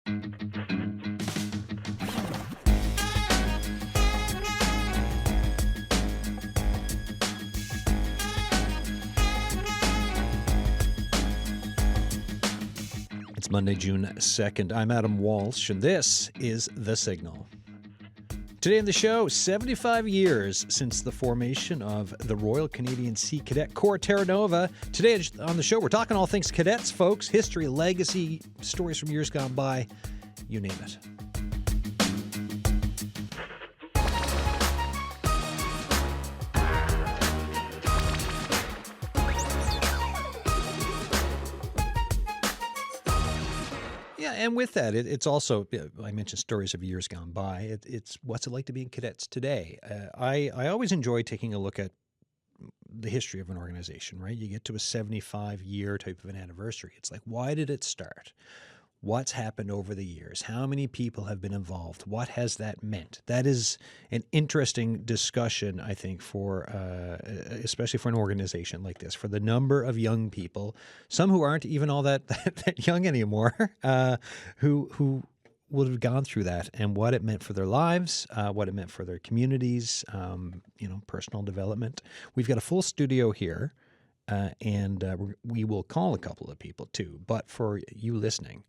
It's Monday, June 2nd. I'm Adam Walsh, and this is The Signal. Today on the show, 75 years since the formation of the Royal Canadian Sea Cadet Corps, Terra Nova. Today on the show, we're talking all things cadets, folks, history, legacy, stories from years gone by, you name it. And with that, it's also, I mentioned stories of years gone by. It's what's it like to be in cadets today. I always enjoy taking a look at the history of an organization, right? You get to a 75-year type of an anniversary. It's like, why did it start? What's happened over the years? How many people have been involved? What has that meant? That is an interesting discussion, I think, for especially for an organization like this, for the number of young people, some who aren't even all that young anymore, who would have gone through that and what it meant for their lives, what it meant for their communities, personal development. We've got a full studio here. And we will call a couple of people too. But for you listening,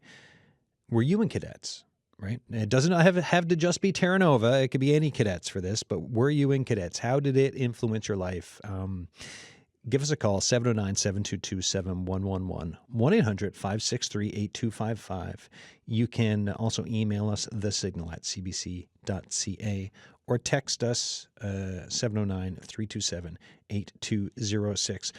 were you in cadets, right? It doesn't have to just be Terra Nova. It could be any cadets for this. But were you in cadets? How did it influence your life? Give us a call, 709-722-7111, 1-800-563-8255. You can also email us, thesignal@cbc.ca, or text us, 709-327-8206.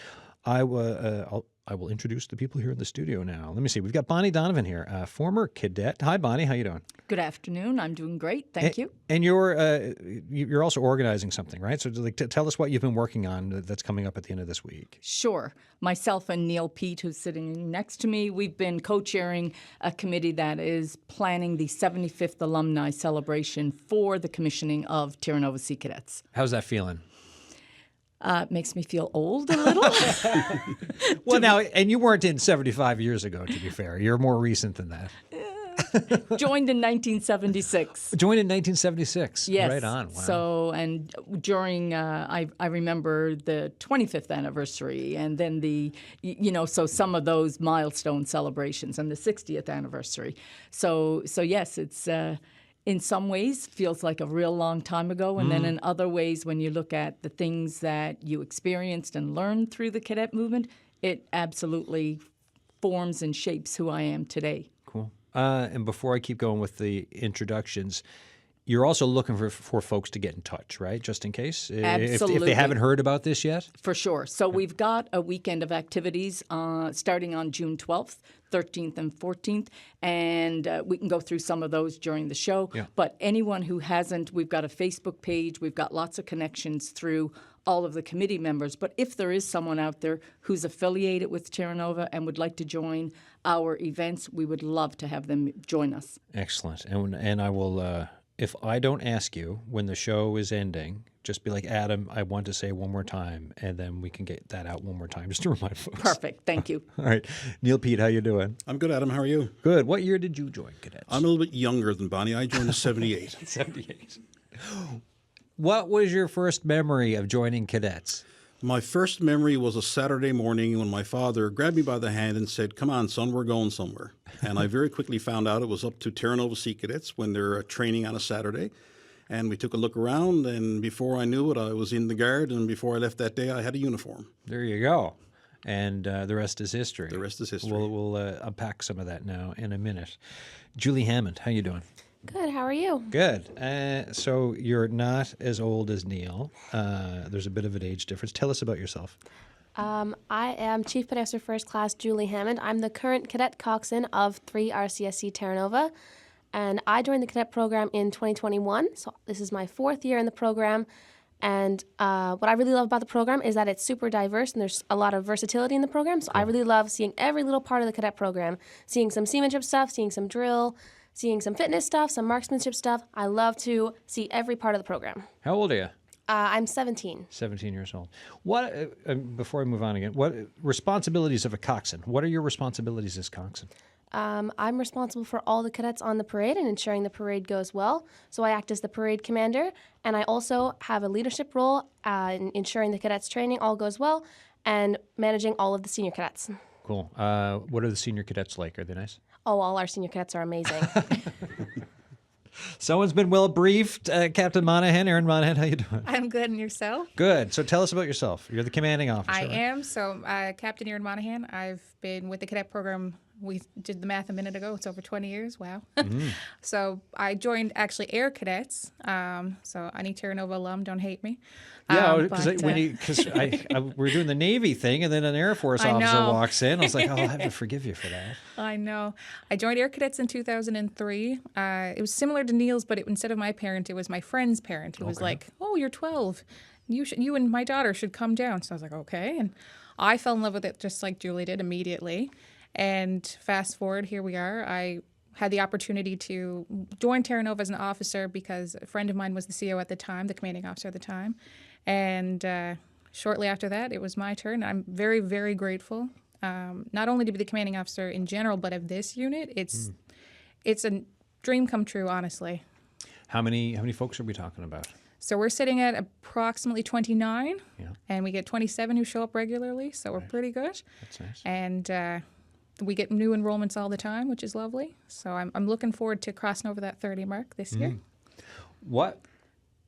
I will introduce the people here in the studio now. Let me see. We've got Bonnie Donovan here, former cadet. Hi, Bonnie. How you doing? Good afternoon. I'm doing great. Thank you. And you're also organizing something, right? So tell us what you've been working on that's coming up at the end of this week. Sure. Myself and Peet, who's sitting next to me, we've been co-chairing a committee that is planning the 75th Alumni celebration for the commissioning of Terra Nova Sea Cadets. How's that feeling? It makes me feel old a little. Well, now, and you weren't in 75 years ago, to be fair. You're more recent than that. Joined in 1976. Joined in 1976. Yes. Right on. Wow. So, and during, I remember the 25th anniversary and then so some of those milestone celebrations and the 60th anniversary. So yes, it's... in some ways, feels like a real long time ago. And then in other ways, when you look at the things that you experienced and learned through the cadet movement, it absolutely forms and shapes who I am today. Cool. And before I keep going with the introductions, you're also looking for folks to get in touch, right? Just in case? Absolutely. If they haven't heard about this yet? For sure. So we've got a weekend of activities starting on June 12th, 13th and 14th, and we can go through some of those during the show. Yeah. But anyone who hasn't, we've got a Facebook page. We've got lots of connections through all of the committee members. But if there is someone out there who's affiliated with Terra Nova and would like to join our events, we would love to have them join us. Excellent. And I will... if I don't ask you when the show is ending, just be like, Adam, I want to say one more time, and then we can get that out one more time just to remind folks. Perfect. Thank you. All right. Peet, how you doing? I'm good, Adam. How are you? Good. What year did you join cadets? I'm a little bit younger than Bonnie. I joined in 78. 78. What was your first memory of joining cadets? My first memory was a Saturday morning when my father grabbed me by the hand and said, "Come on, son, we're going somewhere." And I very quickly found out it was up to Terra Nova Sea Cadets when they're training on a Saturday. And we took a look around, and before I knew it, I was in the Guard, and before I left that day, I had a uniform. There you go. And the rest is history. The rest is history. We'll unpack some of that now in a minute. Julie Hammond, how you doing? Good. How are you? Good. So you're not as old as Neil. There's a bit of an age difference. Tell us about yourself. I am Chief Petester First Class Julie Hammond. I'm the current cadet coxswain of 3 RCSC Terra Nova, and I joined the cadet program in 2021. So this is my 4th year in the program, and what I really love about the program is that it's super diverse and there's a lot of versatility in the program. So I really love seeing every little part of the cadet program, seeing some seamanship stuff, seeing some drill, seeing some fitness stuff, some marksmanship stuff. I love to see every part of the program. How old are you? I'm 17. 17 years old. What? Before I move on again, what responsibilities of a coxswain? What are your responsibilities as coxswain? I'm responsible for all the cadets on the parade and ensuring the parade goes well. So I act as the parade commander, and I also have a leadership role in ensuring the cadets' training all goes well and managing all of the senior cadets. Cool. What are the senior cadets like? Are they nice? Oh, all our senior cadets are amazing. Someone's been well briefed. Captain Monahan, Erin Monahan, how you doing? I'm good, and yourself? Good. So tell us about yourself. You're the commanding officer. I right? am. So, Captain Erin Monahan. I've been with the cadet program. We did the math a minute ago. It's over 20 years. Wow. So I joined actually Air Cadets. So any Terra Nova alum, don't hate me. Yeah, because we're doing the Navy thing, and then an Air Force officer walks in. I was like, oh, I'll have to forgive you for that. I know. I joined Air Cadets in 2003. It was similar to Neil's, but instead of my parent, it was my friend's parent who was like, oh, you're 12. You and my daughter should come down. So I was like, okay. And I fell in love with it just like Julie did immediately. And fast forward, here we are. I had the opportunity to join Terra Nova as an officer because a friend of mine was the CO at the time, the commanding officer at the time. And shortly after that, it was my turn. I'm very, very grateful, not only to be the commanding officer in general, but of this unit. It's a dream come true, honestly. How many folks are we talking about? So we're sitting at approximately 29, and we get 27 who show up regularly, so we're pretty good. That's nice. And we get new enrollments all the time, which is lovely. So I'm looking forward to crossing over that 30 mark this year. What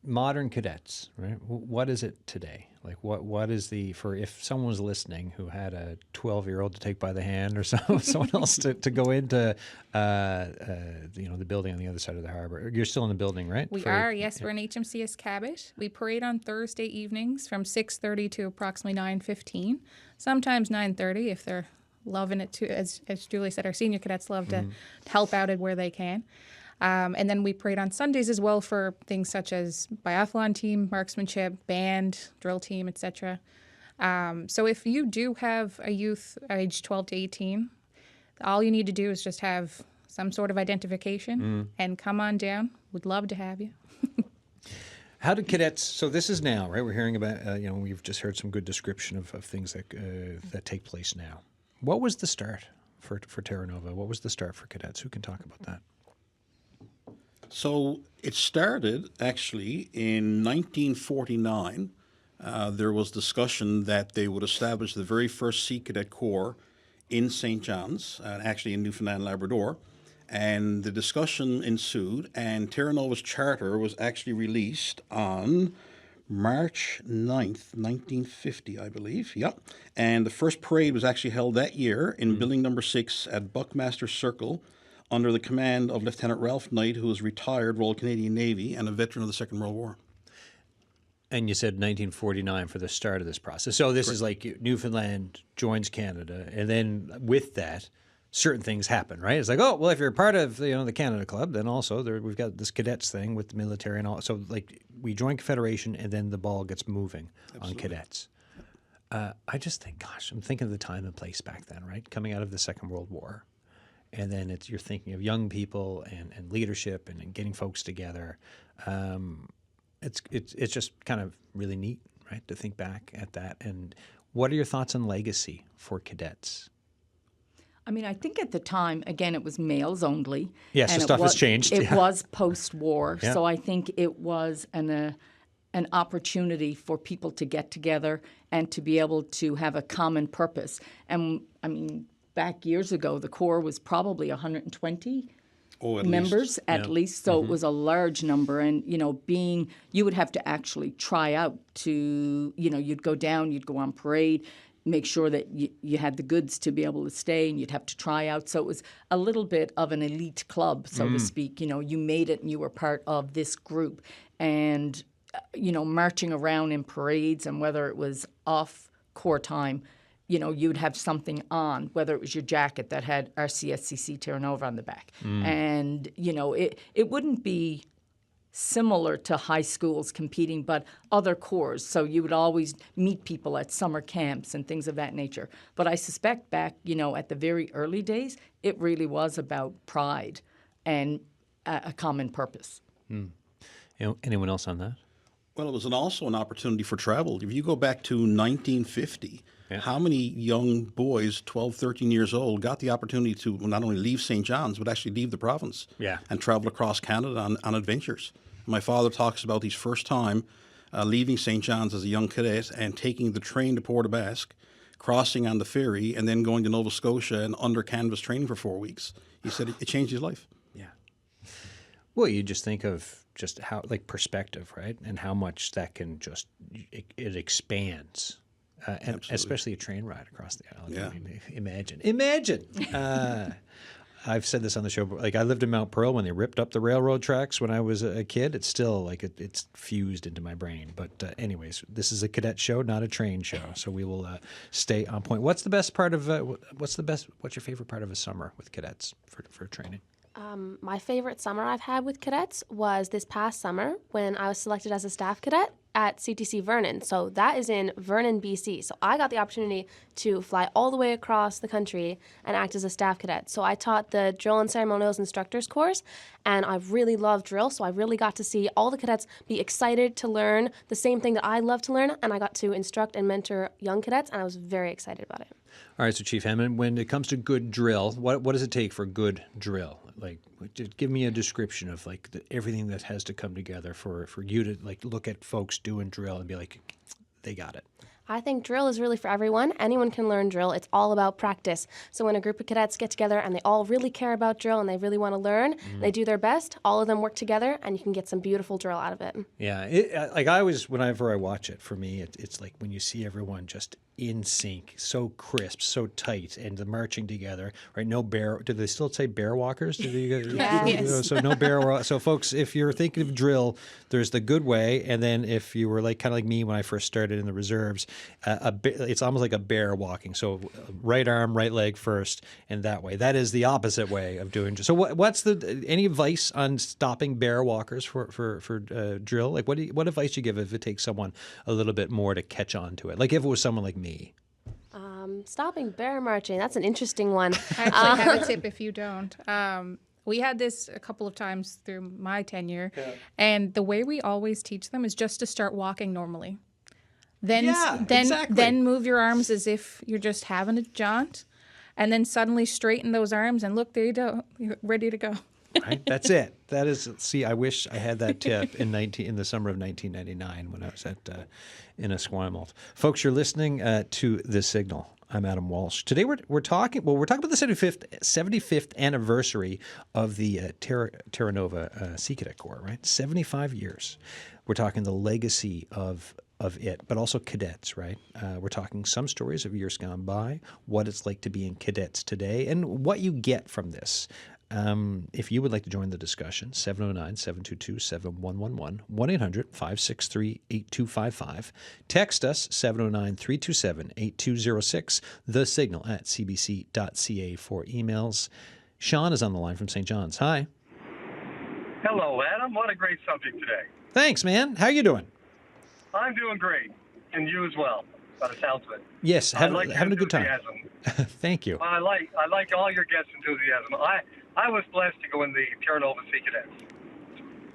modern cadets, right? What is it today? Like what is for if someone was listening who had a 12-year-old to take by the hand or someone else to go into the building on the other side of the harbor. You're still in the building, right? We are, yes. We're an HMCS Cabot. We parade on Thursday evenings from 6:30 to approximately 9:15. Sometimes 9:30 if they're loving it too. As Julie said, our senior cadets love to help out at where they can. And then we parade on Sundays as well for things such as biathlon team, marksmanship, band, drill team, etc. So if you do have a youth age 12 to 18, all you need to do is just have some sort of identification and come on down. We'd love to have you. How did cadets? So this is now, right? We're hearing about. We've just heard some good description of things that take place now. What was the start for Terra Nova? What was the start for cadets? Who can talk about that? So it started actually in 1949. There was discussion that they would establish the very first Sea Cadet Corps in St. John's, actually in Newfoundland, Labrador. And the discussion ensued, and Terra Nova's charter was actually released on March 9th, 1950, I believe. Yep. And the first parade was actually held that year in Building Number 6 at Buckmaster Circle under the command of Lieutenant Ralph Knight, who was retired Royal Canadian Navy and a veteran of the Second World War. And you said 1949 for the start of this process. So this is like Newfoundland joins Canada, and then with that, certain things happen, right? It's like, oh, well, if you're part of the Canada Club, then also we've got this cadets thing with the military and all. So like we join Confederation, and then the ball gets moving on cadets. I just think, gosh, I'm thinking of the time and place back then, right? Coming out of the Second World War, and then you're thinking of young people and leadership and getting folks together. It's just kind of really neat, right, to think back at that. And what are your thoughts on legacy for cadets? I mean, I think at the time, again, it was males only. Yes, so stuff has changed. It was post-war, Yeah. so I think it was an opportunity for people to get together and to be able to have a common purpose. And, I mean, back years ago, the Corps was probably 120 members at least, so it was a large number. And, you would have to actually try out to, you'd go down, you'd go on parade, make sure that you had the goods to be able to stay, and you'd have to try out. So it was a little bit of an elite club, so to speak. You made it and you were part of this group. And, marching around in parades, and whether it was off Corps time, you'd have something on, whether it was your jacket that had RCSCC Terra Nova on the back. And, it wouldn't be similar to high schools competing, but other corps. So you would always meet people at summer camps and things of that nature. But I suspect back, at the very early days, it really was about pride and a common purpose. Anyone else on that? Well, it was also an opportunity for travel. If you go back to 1950, How many young boys, 12, 13 years old, got the opportunity to not only leave St. John's, but actually leave the province and travel across Canada on adventures? My father talks about his first time leaving St. John's as a young cadet and taking the train to Port aux Basques, crossing on the ferry, and then going to Nova Scotia and under canvas training for 4 weeks. He said it changed his life. Yeah. Well, you just think of just how, like, perspective, right? And how much that can just, it expands. And especially a train ride across the island. Yeah. I mean, imagine. I've said this on the show, but like I lived in Mount Pearl when they ripped up the railroad tracks when I was a kid. It's still like it's fused into my brain. But anyways, this is a cadet show, not a train show. So we will stay on point. What's the best part of what's your favorite part of a summer with cadets for training? My favorite summer I've had with cadets was this past summer when I was selected as a staff cadet at CTC Vernon. So that is in Vernon, BC. So I got the opportunity to fly all the way across the country and act as a staff cadet. So I taught the Drill and Ceremonials Instructors course, and I really loved drill. So I really got to see all the cadets be excited to learn the same thing that I love to learn, and I got to instruct and mentor young cadets, and I was very excited about it. All right, so Chief Hammond, when it comes to good drill, what does it take for good drill? Like, just give me a description of like everything that has to come together for you to like look at folks doing drill and be like, they got it. I think drill is really for everyone. Anyone can learn drill. It's all about practice. So when a group of cadets get together and they all really care about drill and they really want to learn, they do their best, all of them work together, and you can get some beautiful drill out of it. Yeah, like I always, whenever I watch it, for me, it's like when you see everyone just in sync, so crisp, so tight, and the marching together, right? No bear. Do they still say bear walkers? Yes. So no bear. So folks, if you're thinking of drill, there's the good way, and then if you were like kind of like me when I first started in the reserves, it's almost like a bear walking. So right arm, right leg first, and that way. That is the opposite way of doing. So what's any advice on stopping bear walkers for drill? Like what advice you give if it takes someone a little bit more to catch on to it? Like if it was someone like me. Stopping bear marching, that's an interesting one. I actually have a tip if you don't. We had this a couple of times through my tenure, and the way we always teach them is just to start walking normally. Then move your arms as if you're just having a jaunt, and then suddenly straighten those arms, and look, there you go, you're ready to go. Right? That's it. That is. See, I wish I had that tip in the summer of 1999 when I was in Esquimalt. Folks, you're listening to The Signal. I'm Adam Walsh. Today we're talking about the 75th anniversary of the Terra Nova Sea Cadet Corps. Right, 75 years. We're talking the legacy of it, but also cadets, right? We're talking some stories of years gone by, what it's like to be in cadets today, and what you get from this. If you would like to join the discussion, 709-722-7111, 1-800-563-8255. Text us, 709-327-8206, thesignal@cbc.ca for emails. Sean is on the line from St. John's. Hi. Hello, Adam. What a great subject today. Thanks, man. How you doing? I'm doing great, and you as well, by the sounds of it. Yes, having a good time. Enthusiasm. Thank you. I like all your guests' enthusiasm. I was blessed to go in the Terra Nova Sea Cadets.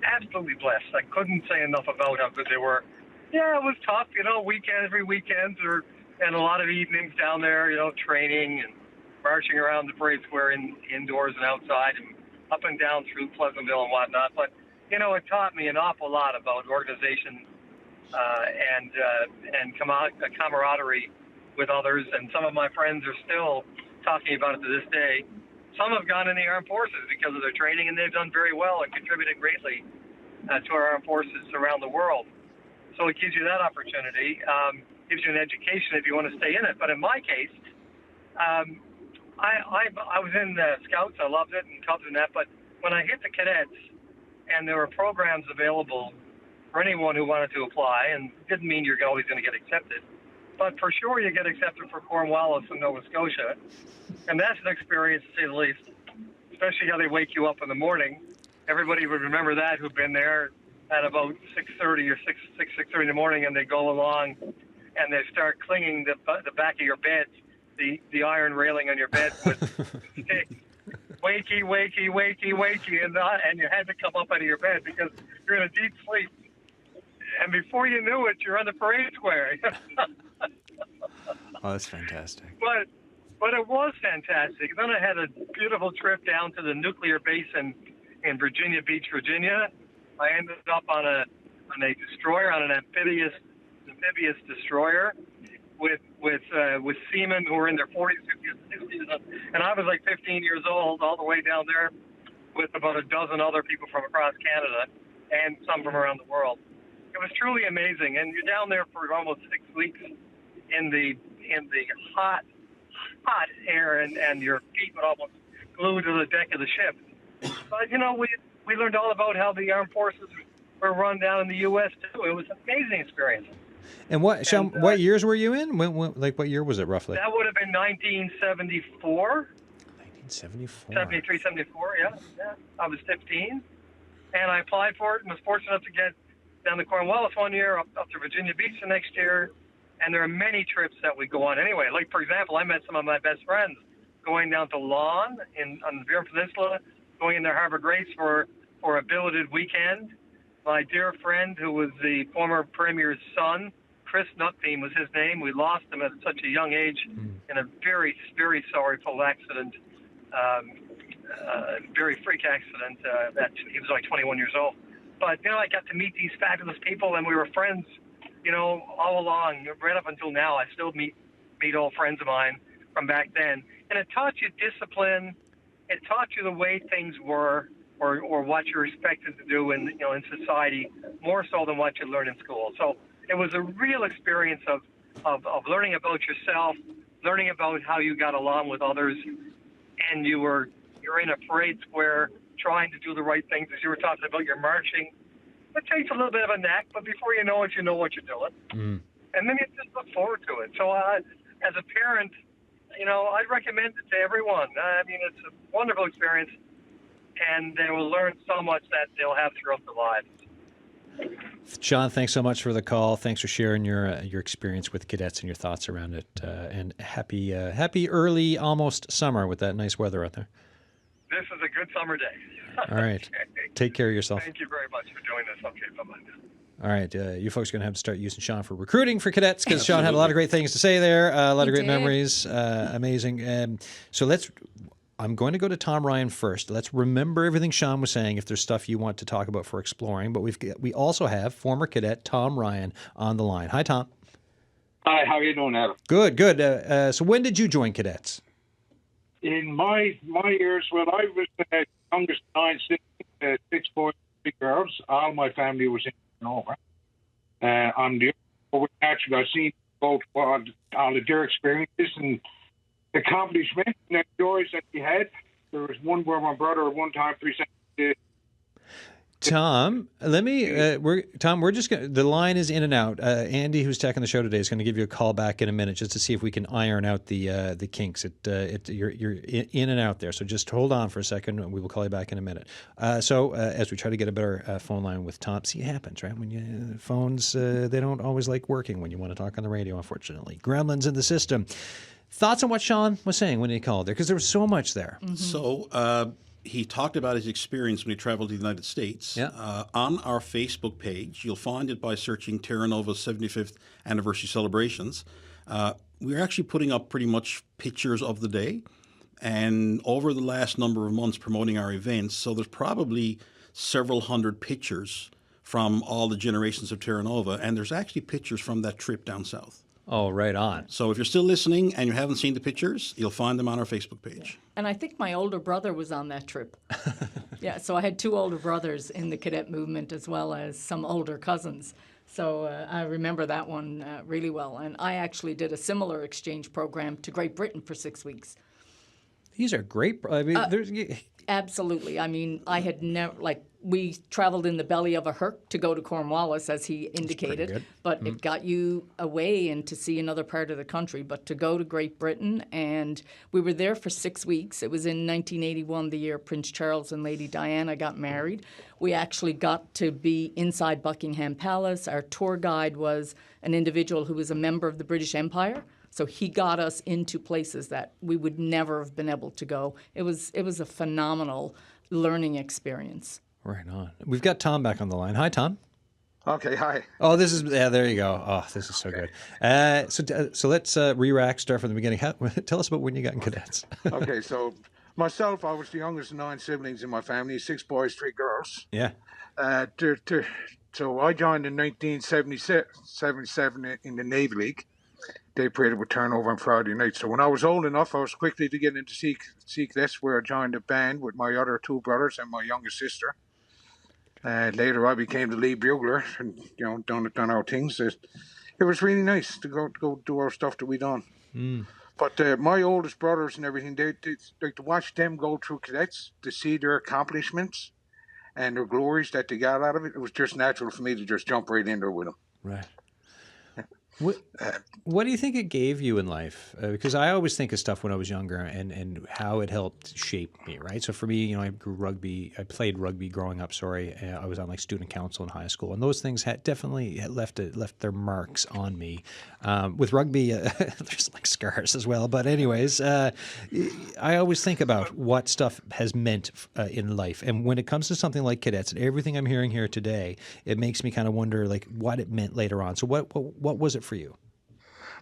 Absolutely blessed. I couldn't say enough about how good they were. Yeah, it was tough, every weekend and a lot of evenings down there, training and marching around the parade square indoors and outside and up and down through Pleasantville and whatnot. But, it taught me an awful lot about organization and camaraderie with others. And some of my friends are still talking about it to this day. Some have gone in the armed forces because of their training, and they've done very well and contributed greatly to our armed forces around the world. So it gives you that opportunity, gives you an education if you want to stay in it. But in my case, I was in the Scouts. I loved it, and Cubs and that. But when I hit the cadets, and there were programs available for anyone who wanted to apply, and it didn't mean you're always going to get accepted. But for sure, you get accepted for Cornwallis and Nova Scotia. And that's an experience, to say the least, especially how they wake you up in the morning. Everybody would remember that who'd been there at about 6:30 or 6:30 in the morning, and they go along and they start clinging the back of your bed, the iron railing on your bed with sticks. Wakey, wakey, wakey, wakey, and you had to come up out of your bed because you're in a deep sleep. And before you knew it, you're on the parade square. Oh, that's fantastic. But it was fantastic. Then I had a beautiful trip down to the nuclear base in Virginia Beach, Virginia. I ended up on a destroyer, on an amphibious destroyer, with seamen who were in their 40s, 50s, 60s, and I was like 15 years old, all the way down there with about a dozen other people from across Canada and some from around the world. It was truly amazing, and you're down there for almost 6 weeks in the hot air, and your feet would almost glue to the deck of the ship. But we learned all about how the armed forces were run down in the U.S. too. It was an amazing experience. And Sean, what years were you in? What year was it roughly? That would have been 1974. 1974. 73, 74, yeah. I was 15, and I applied for it and was fortunate enough to get down to Cornwallis one year, up to Virginia Beach the next year, and there are many trips that we go on anyway. Like, for example, I met some of my best friends going down to Lawn on the Burin Peninsula, going in their Harbour Grace for a billeted weekend. My dear friend, who was the former Premier's son, Chris Nutbeam was his name. We lost him at such a young age in a very, very sorrowful accident, very freak accident. That he was only 21 years old. But, I got to meet these fabulous people, and we were friends, all along, right up until now. I still meet old friends of mine from back then. And it taught you discipline. It taught you the way things were, or what you're expected to do in society, more so than what you learn in school. So it was a real experience of learning about yourself, learning about how you got along with others, and you're in a parade square trying to do the right things. As you were talking about your marching, it takes a little bit of a knack, but before you know it, you know what you're doing. And then you just look forward to it. So as a parent, I'd recommend it to everyone. I mean, it's a wonderful experience, and they will learn so much that they'll have throughout their lives. Sean, thanks so much for the call. Thanks for sharing your experience with cadets and your thoughts around it. And happy early, almost summer with that nice weather out there. This is a good summer day. All right. Okay. Take care of yourself. Thank you very much for doing this. Okay, bye-bye. All right. You folks are going to have to start using Sean for recruiting for cadets because Sean had a lot of great things to say there, a lot of great memories. Amazing. So I'm going to go to Tom Ryan first. Let's remember everything Sean was saying if there's stuff you want to talk about for exploring. But we also have former cadet Tom Ryan on the line. Hi, Tom. Hi, how are you doing, Adam? Good. So when did you join cadets? In my years, well, I was the youngest of 9 siblings, 6 boys, 3 girls. All my family was in Nova. I'm the other actually I've seen both all their experiences and accomplishments and the joys that we had. There was one where my brother at one time presented. Tom, we're just going to, the line is in and out. Andy, who's taking the show today, is going to give you a call back in a minute just to see if we can iron out the kinks. You're in and out there, so just hold on for a second, and we will call you back in a minute. So as we try to get a better phone line with Tom, see, it happens, right? When phones, they don't always like working when you want to talk on the radio, unfortunately. Gremlins in the system. Thoughts on what Sean was saying when he called there? Because there was so much there. Mm-hmm. So he talked about his experience when he traveled to the United States. Yeah. On our Facebook page, you'll find it by searching Terra Nova 75th Anniversary Celebrations. We're actually putting up pretty much pictures of the day and over the last number of months promoting our events. So there's probably several hundred pictures from all the generations of Terra Nova, and there's actually pictures from that trip down south. Oh, right on. So if you're still listening and you haven't seen the pictures, you'll find them on our Facebook page. And I think my older brother was on that trip. Yeah, so I had 2 older brothers in the cadet movement as well as some older cousins. So I remember that one really well. And I actually did a similar exchange program to Great Britain for 6 weeks. These are great. I mean, Absolutely. I mean, I had never, we traveled in the belly of a Herc to go to Cornwallis, as he indicated, but it got you away and to see another part of the country. But to go to Great Britain, and we were there for 6 weeks. It was in 1981, the year Prince Charles and Lady Diana got married. We actually got to be inside Buckingham Palace. Our tour guide was an individual who was a member of the British Empire. So he got us into places that we would never have been able to go. It was a phenomenal learning experience. Right on. We've got Tom back on the line. Hi, Tom. Okay, hi. Oh, this is there you go. Oh, this is so good. So let's re-rack, start from the beginning. Tell us about when you got in cadets. Okay, so myself, I was the youngest of 9 siblings in my family, 6 boys, 3 girls. Yeah. So I joined in 1977 in the Navy League. They paraded with turnover on Friday night. So when I was old enough, I was quickly to get into Sea Cadets, where I joined a band with my other 2 brothers and my youngest sister. Later, I became the lead bugler, and done our things. It was really nice to go do our stuff that we done. But my oldest brothers and everything, they like to watch them go through cadets, to see their accomplishments and their glories that they got out of it. It was just natural for me to just jump right in there with them. Right. What do you think it gave you in life? Because I always think of stuff when I was younger and how it helped shape me, right? So for me, I played rugby growing up, I was on like student council in high school, and those things definitely left their marks on me. With rugby, there's like scars as well. But anyways, I always think about what stuff has meant in life. And when it comes to something like cadets and everything I'm hearing here today, it makes me kind of wonder like what it meant later on. So what was it for you?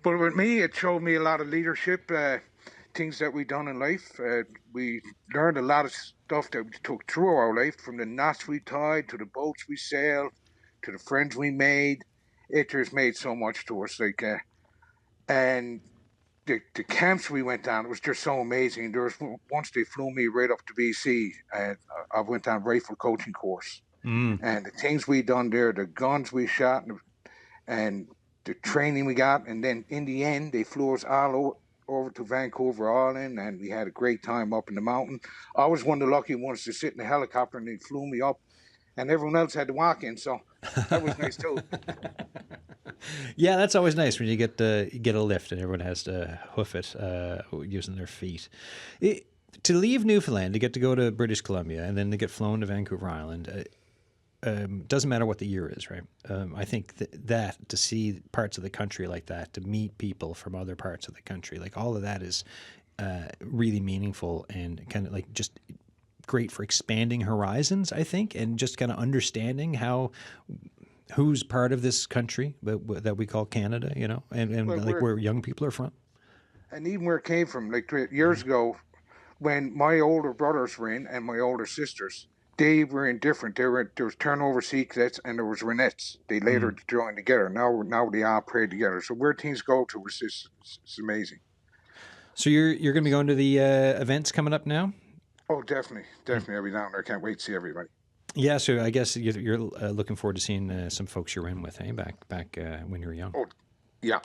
But with me, it showed me a lot of leadership, things that we done in life. We learned a lot of stuff that we took through our life, from the knots we tied to the boats we sailed to the friends we made. It just made so much to us. And the camps we went on, it was just so amazing. There was once they flew me right up to BC, and I went on rifle coaching course. And the things we done there, the guns we shot, and the training we got, and then in the end, they flew us all over to Vancouver Island, and we had a great time up in the mountain. I was one of the lucky ones to sit in the helicopter, and they flew me up, and everyone else had to walk in, so that was nice too. Yeah, that's always nice when you get a lift and everyone has to hoof it using their feet. To leave Newfoundland, to get to go to British Columbia, and then to get flown to Vancouver Island, doesn't matter what the year is, right? I think that to see parts of the country like that, to meet people from other parts of the country, like all of that is really meaningful and kind of like just great for expanding horizons, I think, and just kind of understanding who's part of this country that we call Canada, and like where young people are from. And even where it came from, like years ago, when my older brothers were in and my older sisters, they were in different. There was Terra Nova Sea Cadets and there was Renettes. They later joined together. Now they all played together. So where things go to is just it's amazing. So you're going to be going to the events coming up now? Oh, definitely. I'll be down there. Can't wait to see everybody. Yeah, so I guess you're looking forward to seeing some folks you were in with, hey, back when you were young. Oh, yeah.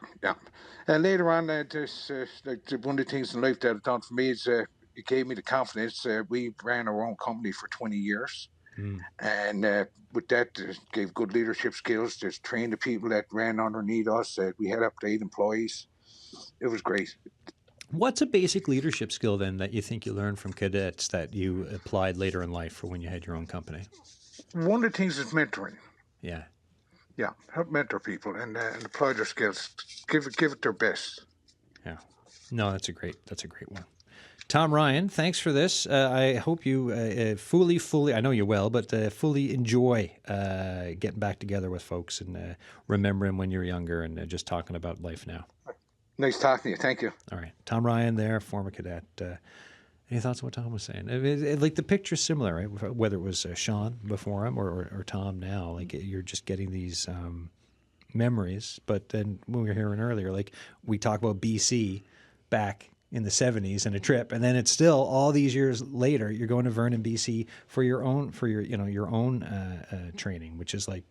And later on, like one of the things in life that it done for me is it gave me the confidence. We ran our own company for 20 years. And with that, gave good leadership skills. Just trained the people that ran underneath us. We had up to 8 employees. It was great. What's a basic leadership skill then that you think you learned from cadets that you applied later in life for when you had your own company? One of the things is mentoring. Yeah, help mentor people and apply their skills. Give it their best. Yeah, no, that's a great one. Tom Ryan, thanks for this. I hope you fully, I know you will, but fully enjoy getting back together with folks and remembering when you were younger and just talking about life now. Nice talking to you. Thank you. All right. Tom Ryan there, former cadet. Any thoughts on what Tom was saying? Like the picture's similar, right? Whether it was Sean before him or Tom now, like you're just getting these memories. But then when we were hearing earlier, like we talk about BC back in the 70s and a trip, and then it's still all these years later, you're going to Vernon, BC for your own training, which is like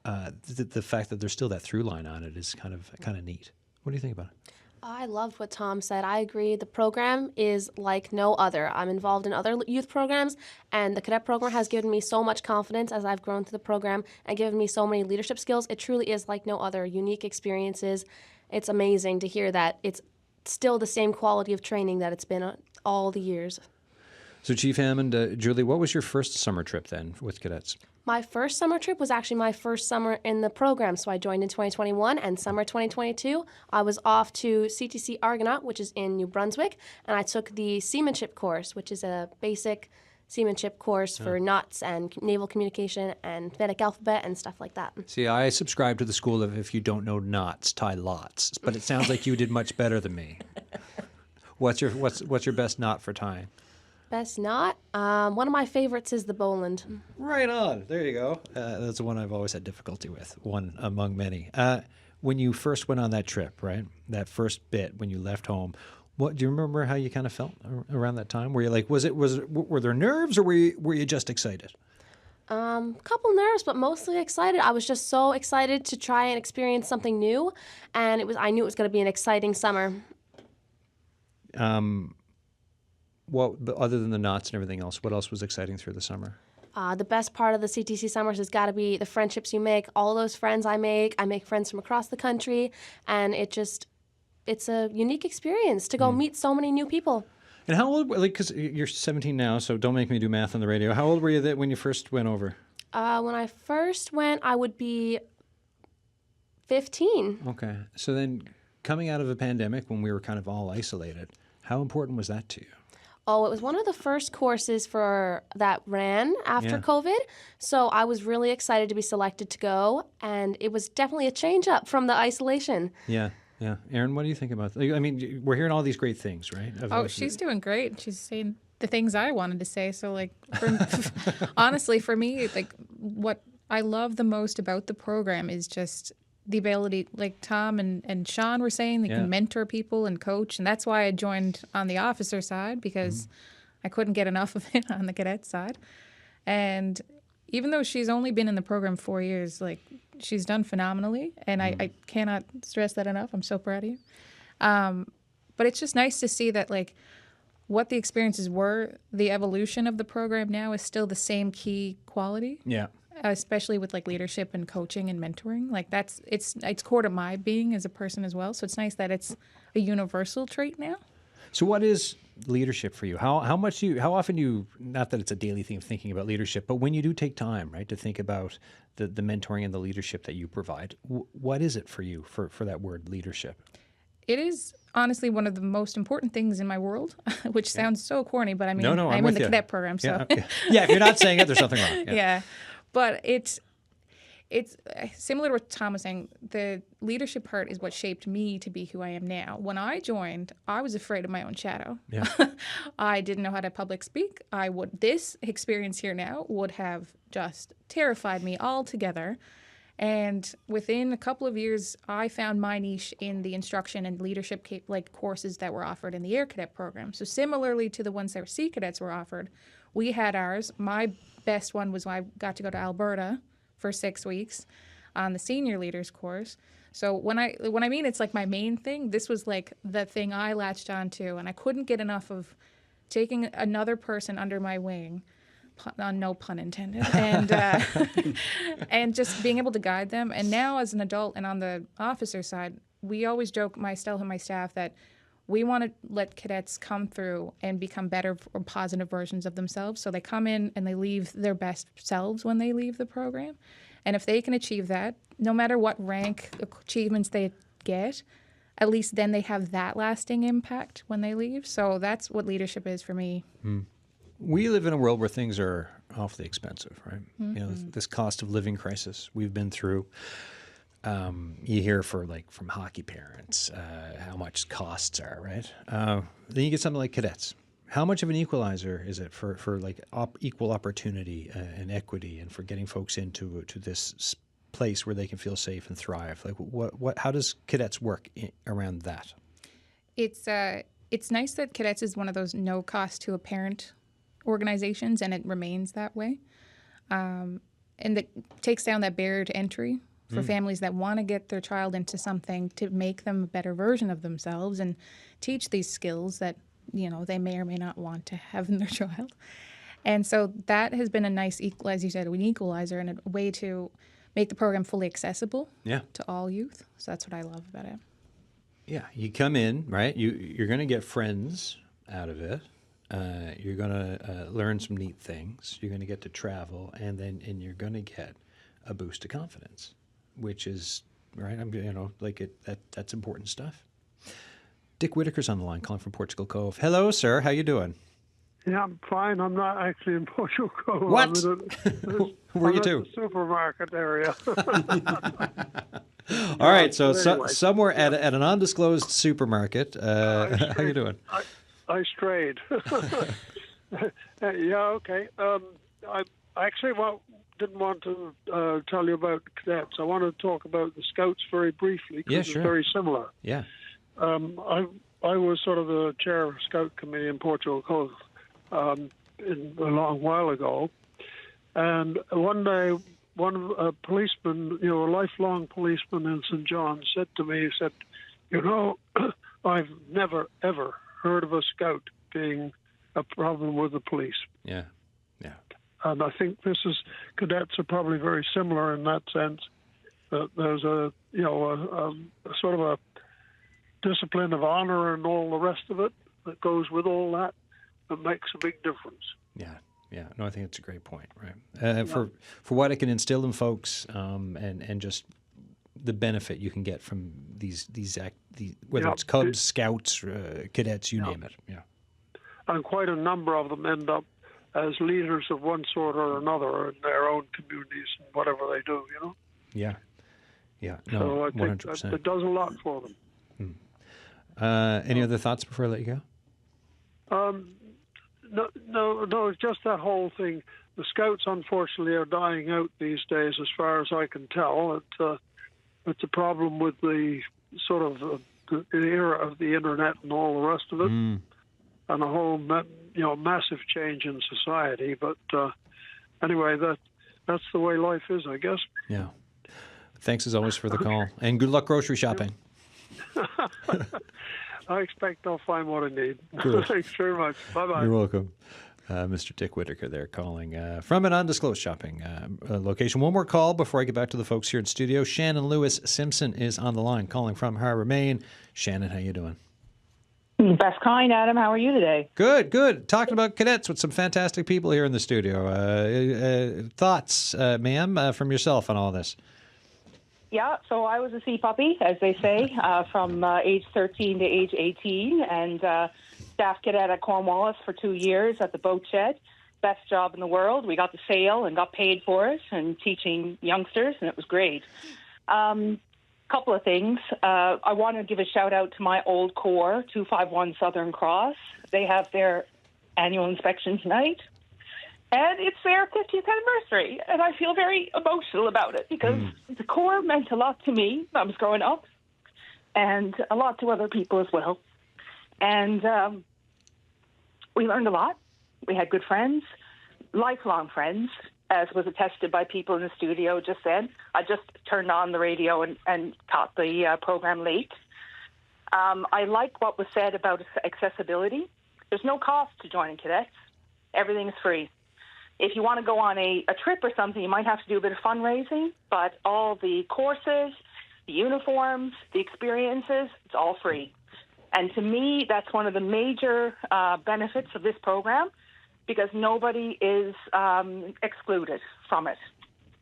the fact that there's still that through line on it is kind of neat. What do you think about it? I loved what Tom said. I agree. The program is like no other. I'm involved in other youth programs, and the cadet program has given me so much confidence as I've grown through the program and given me so many leadership skills. It truly is like no other. Unique experiences. It's amazing to hear that it's still the same quality of training that it's been all the years. So Chief Hammond, Julie, what was your first summer trip then with cadets? My first summer trip was actually my first summer in the program. So I joined in 2021, and summer 2022, I was off to CTC Argonaut, which is in New Brunswick, and I took the seamanship course, which is a basic seamanship course for knots and naval communication and phonetic alphabet and stuff like that. See, I subscribe to the school of if you don't know knots, tie lots. But it sounds like you did much better than me. What's your best knot for tying? Best knot? One of my favorites is the Boland. Right on. There you go. That's the one I've always had difficulty with, one among many. When you first went on that trip, right, that first bit when you left home, do you remember how you kind of felt around that time? Were you like, were there nerves, or were you just excited? Couple nerves, but mostly excited. I was just so excited to try and experience something new, and I knew it was going to be an exciting summer. But other than the knots and everything else, what else was exciting through the summer? The best part of the CTC summers has got to be the friendships you make. All those friends I make friends from across the country, and it's a unique experience to go meet so many new people. And how old, because you're 17 now, so don't make me do math on the radio. How old were you when you first went over? When I first went, I would be 15. Okay. So then coming out of a pandemic when we were kind of all isolated, how important was that to you? Oh, it was one of the first courses that ran after COVID, so I was really excited to be selected to go, and it was definitely a change up from the isolation. Yeah. Erin, what do you think about that? I mean, we're hearing all these great things, right? She's doing great. She's saying the things I wanted to say. So, honestly, for me, what I love the most about the program is just the ability, like Tom and Sean were saying, they can mentor people and coach. And that's why I joined on the officer side, because I couldn't get enough of it on the cadet side. And even though she's only been in the program 4 years, she's done phenomenally. And I cannot stress that enough. I'm so proud of you. But it's just nice to see that, what the experiences were, the evolution of the program now is still the same key quality. Yeah. Especially with leadership and coaching and mentoring. It's core to my being as a person as well. So it's nice that it's a universal trait now. So what is leadership for you? How often you, not that it's a daily thing of thinking about leadership, but when you do take time, right, to think about the mentoring and the leadership that you provide, what is it for you for that word leadership? It is honestly one of the most important things in my world, which sounds so corny, but I mean, No, I'm in the cadet program, so. Yeah, if you're not saying it, there's something wrong. Yeah. But it's similar to what Tom was saying. The leadership part is what shaped me to be who I am now. When I joined, I was afraid of my own shadow. Yeah. I didn't know how to public speak. This experience here now would have just terrified me altogether. And within a couple of years, I found my niche in the instruction and leadership courses that were offered in the Air Cadet program. So similarly to the ones that Sea Cadets were offered, we had ours. My best one was when I got to go to Alberta for 6 weeks on the senior leaders course. So when I mean it's my main thing, this was the thing I latched onto, and I couldn't get enough of taking another person under my wing, no pun intended, and and just being able to guide them. And now as an adult and on the officer side, we always joke, myself and my staff, that we want to let cadets come through and become better or positive versions of themselves. So they come in and they leave their best selves when they leave the program. And if they can achieve that, no matter what rank achievements they get, at least then they have that lasting impact when they leave. So that's what leadership is for me. We live in a world where things are awfully expensive, right? This cost of living crisis we've been through. You hear from hockey parents how much costs are, right? Then you get something like cadets. How much of an equalizer is it for equal opportunity and equity, and for getting folks into this place where they can feel safe and thrive? How does cadets work around that? It's nice that cadets is one of those no cost to a parent organizations, and it remains that way. And it takes down that barrier to entry for families that want to get their child into something to make them a better version of themselves and teach these skills that, they may or may not want to have in their child. And so that has been a nice, as you said, an equalizer and a way to make the program fully accessible to all youth. So that's what I love about it. Yeah, you come in, right? You're going to get friends out of it. You're going to learn some neat things. You're going to get to travel, and you're going to get a boost of confidence, which is right. That's important stuff. Dick Whitaker's on the line, calling from Portugal Cove. Hello, sir. How you doing? Yeah, I'm fine. I'm not actually in Portugal. What? Where are you I'm to? at the supermarket area. All right, so, But anyway, somewhere at an undisclosed supermarket. How you doing? I strayed. Yeah, okay. I actually didn't want to tell you about cadets. I want to talk about the Scouts very briefly because sure. it's very similar. Yeah. I was sort of the chair of Scout Committee in Portugal a long while ago, and one day a policeman, a lifelong policeman in St. John, said to me, he said, I've never, ever heard of a Scout being a problem with the police. Yeah. And I think cadets are probably very similar in that sense. That there's a sort of a discipline of honor and all the rest of it that goes with all that makes a big difference. Yeah. No, I think it's a great point, right? For what it can instill in folks, and just the benefit you can get from these whether it's Cubs, Scouts, cadets, you name it. Yeah. And quite a number of them end up as leaders of one sort or another in their own communities and whatever they do, Yeah. No, so I think 100%. it does a lot for them. Any other thoughts before I let you go? No, it's just that whole thing. The Scouts, unfortunately, are dying out these days, as far as I can tell. It's a problem with the sort of the era of the internet and all the rest of it, and a whole massive change in society. But anyway, that's the way life is, I guess. Yeah. Thanks as always for the call, and good luck grocery shopping. I expect I'll find what I need. Good. Thanks very much. Bye-bye. You're welcome. Mr. Dick Whitaker there calling from an undisclosed shopping location. One more call before I get back to the folks here in studio. Shannon Lewis Simpson is on the line calling from Harbour, Maine. Shannon, how you doing? Best kind, Adam. How are you today? Good. Talking about cadets with some fantastic people here in the studio. Thoughts, ma'am, from yourself on all this? Yeah, so I was a sea puppy, as they say, from age 13 to age 18, and staff cadet at Cornwallis for 2 years at the boat shed. Best job in the world. We got to sail and got paid for it, and teaching youngsters, and it was great. Couple of things. I want to give a shout out to my old Corps, 251 Southern Cross. They have their annual inspection tonight. And it's their 50th anniversary, and I feel very emotional about it because the Corps meant a lot to me when I was growing up, and a lot to other people as well. And we learned a lot. We had good friends, lifelong friends, as was attested by people in the studio just then. I just turned on the radio and caught the program late. I like what was said about accessibility. There's no cost to joining cadets. Everything is free. If you want to go on a trip or something, you might have to do a bit of fundraising, but all the courses, the uniforms, the experiences, it's all free. And to me, that's one of the major benefits of this program, because nobody is excluded from it.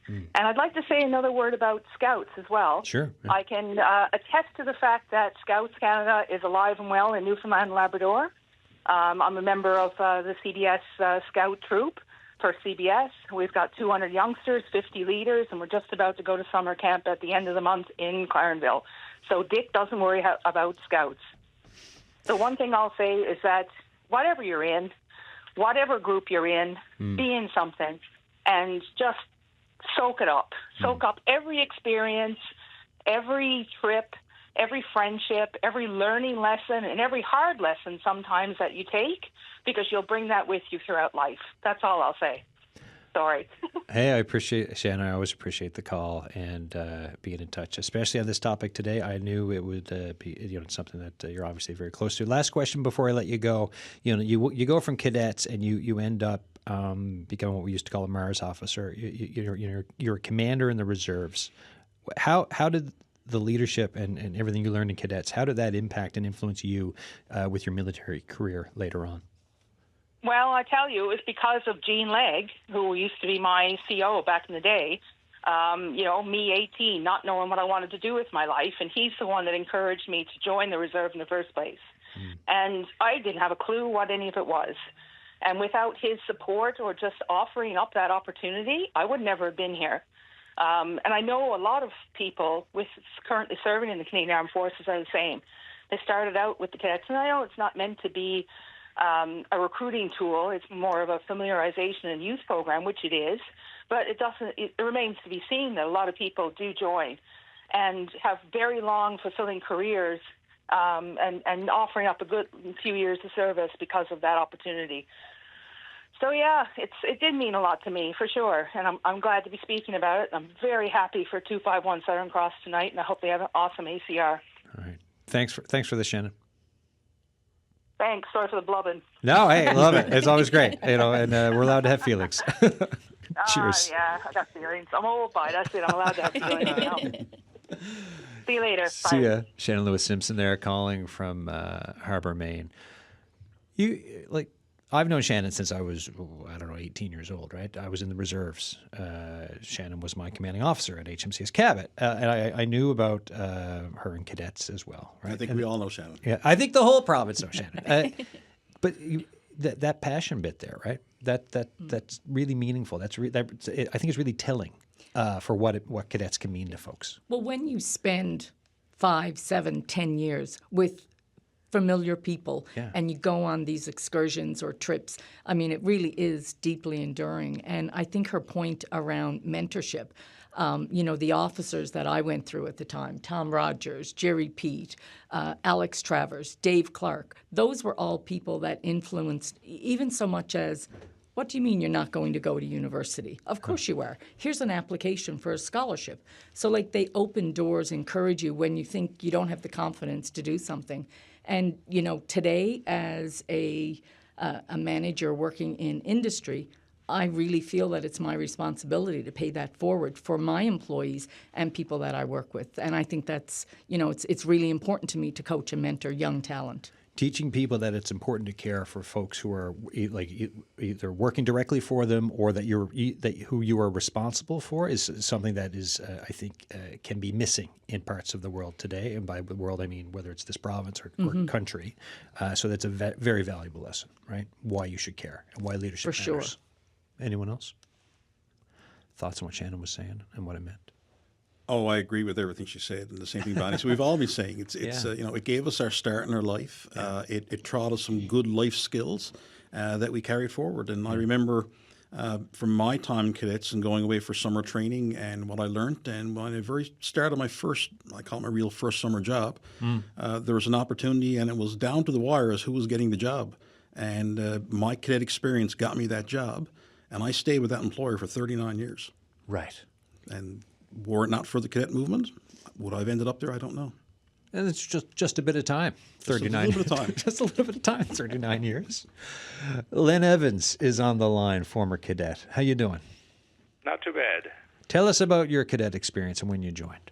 And I'd like to say another word about Scouts as well. Sure. Yeah. I can attest to the fact that Scouts Canada is alive and well in Newfoundland and Labrador. I'm a member of the CBS Scout troop for CBS. We've got 200 youngsters, 50 leaders, and we're just about to go to summer camp at the end of the month in Clarenville. So Dick doesn't worry about Scouts. The one thing I'll say is that whatever you're in, whatever group you're in, be in something and just soak it up. Soak up every experience, every trip, every friendship, every learning lesson, and every hard lesson sometimes that you take, because you'll bring that with you throughout life. That's all I'll say. Sorry. Hey, I appreciate, Shannon. I always appreciate the call and being in touch, especially on this topic today. I knew it would be something that you're obviously very close to. Last question before I let you go. You go from cadets and you end up becoming what we used to call a Mars officer. You're a commander in the reserves. How did the leadership and everything you learned in cadets, how did that impact and influence you with your military career later on? Well, I tell you, it was because of Gene Legg, who used to be my CO back in the day. Me, 18, not knowing what I wanted to do with my life, and he's the one that encouraged me to join the reserve in the first place. And I didn't have a clue what any of it was. And without his support or just offering up that opportunity, I would never have been here. And I know a lot of people currently serving in the Canadian Armed Forces are the same. They started out with the cadets, and I know it's not meant to be a recruiting tool. It's more of a familiarization and youth program, which it is. But it remains to be seen that a lot of people do join and have very long, fulfilling careers and offering up a good few years of service because of that opportunity. So, yeah, it did mean a lot to me, for sure, and I'm glad to be speaking about it. I'm very happy for 251 Southern Cross tonight, and I hope they have an awesome ACR. All right. Thanks for this, Shannon. Thanks. Sorry for the blubbing. No, hey, love it. It's always great, and we're allowed to have feelings. Cheers. Yeah, I got feelings. I'm old by that's it. I'm allowed to have feelings. See you later. Bye. See ya. Shannon Lewis Simpson there, calling from Harbour, Maine. I've known Shannon since I was, 18 years old, right? I was in the reserves. Shannon was my commanding officer at HMCS Cabot. And I knew about her and cadets as well, right? I think we all know Shannon. Yeah, I think the whole province knows Shannon. But that passion bit there, right? That's really meaningful. I think it's really telling for what cadets can mean to folks. Well, when you spend 5, 7, 10 years with familiar people and you go on these excursions or trips, I mean, it really is deeply enduring. And I think her point around mentorship, the officers that I went through at the time, Tom Rogers, Jerry Peet, Alex Travers, Dave Clark, those were all people that influenced even so much as, what do you mean you're not going to go to university? Of course you are. Here's an application for a scholarship. So they open doors, encourage you when you think you don't have the confidence to do something. And, today as a manager working in industry, I really feel that it's my responsibility to pay that forward for my employees and people that I work with. And I think that's, it's really important to me to coach and mentor young talent. Teaching people that it's important to care for folks who are either working directly for them or who you are responsible for is something that is, I think, can be missing in parts of the world today. And by the world, I mean whether it's this province or country. So that's a very valuable lesson, right? Why you should care and why leadership matters. For sure. Anyone else? Thoughts on what Shannon was saying and what it meant? Oh, I agree with everything she said, and the same thing, Bonnie. So we've all been saying it gave us our start in our life. It taught us some good life skills that we carried forward. And I remember from my time in cadets and going away for summer training and what I learned. And when I very start of my first, I call it my real first summer job, there was an opportunity, and it was down to the wire as who was getting the job. And my cadet experience got me that job, and I stayed with that employer for 39 years. Right. And were it not for the cadet movement, would I have ended up there? I don't know. And it's just a bit of time. 39. Just a little bit of time. Just a little bit of time. 39 years. Len Evans is on the line, former cadet. How you doing? Not too bad. Tell us about your cadet experience and when you joined.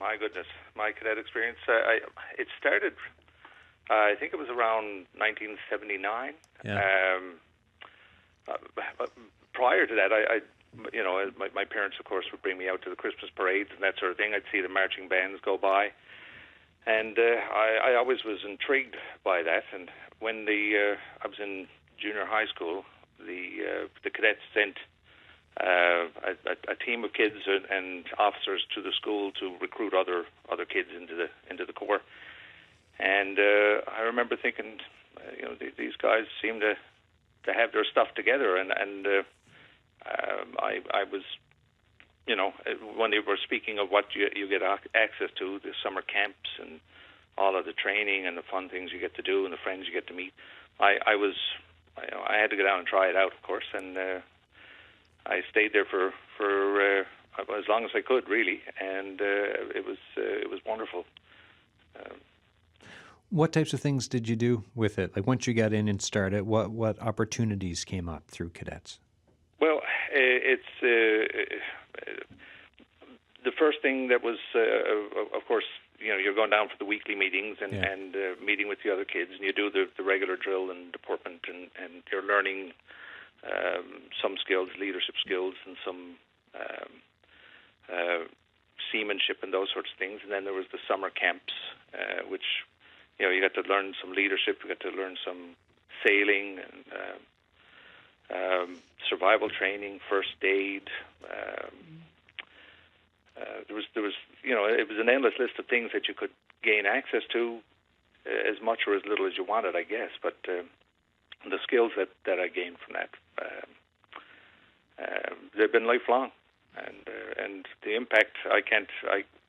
My goodness, my cadet experience. It started, I think it was around 1979. Yeah. But prior to that, my parents, of course, would bring me out to the Christmas parades and that sort of thing. I'd see the marching bands go by. And I always was intrigued by that. And when I was in junior high school, the cadets sent a team of kids and officers to the school to recruit other kids into the Corps. And I remember thinking, these guys seem to have their stuff together. And I was, when they were speaking of what you get access to, the summer camps and all of the training and the fun things you get to do and the friends you get to meet, I had to go down and try it out, of course, and I stayed there for as long as I could, really, and it was wonderful. What types of things did you do with it? Like once you got in and started, what opportunities came up through cadets? Well, it's the first thing that was, of course, you're going down for the weekly meetings and meeting with the other kids, and you do the regular drill and deportment, and you're learning some skills, leadership skills, and some seamanship and those sorts of things. And then there was the summer camps, which you got to learn some leadership, you got to learn some sailing, and survival training, first aid. There was it was an endless list of things that you could gain access to, as much or as little as you wanted, I guess. But the skills that I gained from that, they've been lifelong, and the impact